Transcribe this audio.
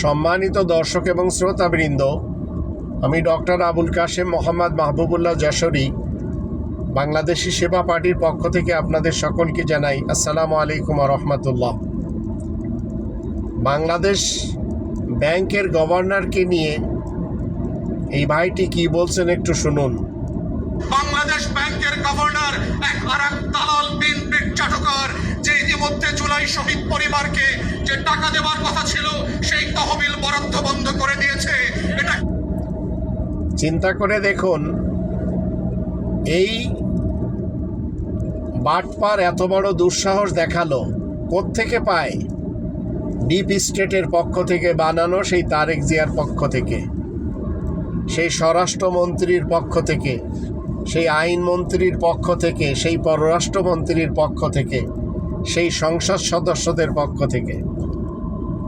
সম্মানিত দর্শক এবং শ্রোতাবৃন্দ, আমি ডক্টর আবুল কাশেম মোহাম্মদ মাহবুবুল্লাহ যশোরী বাংলাদেশি সেবা পার্টির পক্ষ থেকে আপনাদের সকলকে জানাই আসসালামু আলাইকুম ওয়া রাহমাতুল্লাহ। বাংলাদেশ ব্যাংকের গভর্নরকে নিয়ে এই ভাইটি কি বলছেন একটু শুনুন। বাংলাদেশ ব্যাংকের গভর্নর এক আরেক দালাল বিন চাটুকার, যে ইতিমধ্যে জুলাই শহীদ পরিবারকে যে টাকা দেওয়ার কথা ছিল সেই তহবিল বরাদ্দ বন্ধ করে দিয়েছে। এটা চিন্তা করে দেখুন, এই বাটপার এত বড় দুঃসাহস দেখালো কোত্থেকে পায়? ডিপ স্টেটের পক্ষ থেকে বানানো, সেই তারেক জিয়ার পক্ষ থেকে, সেই স্বরাষ্ট্রমন্ত্রীর পক্ষ থেকে, সেই আইনমন্ত্রীর পক্ষ থেকে, সেই পররাষ্ট্রমন্ত্রীর পক্ষ থেকে, সেই সংসদ সদস্যদের পক্ষ থেকে।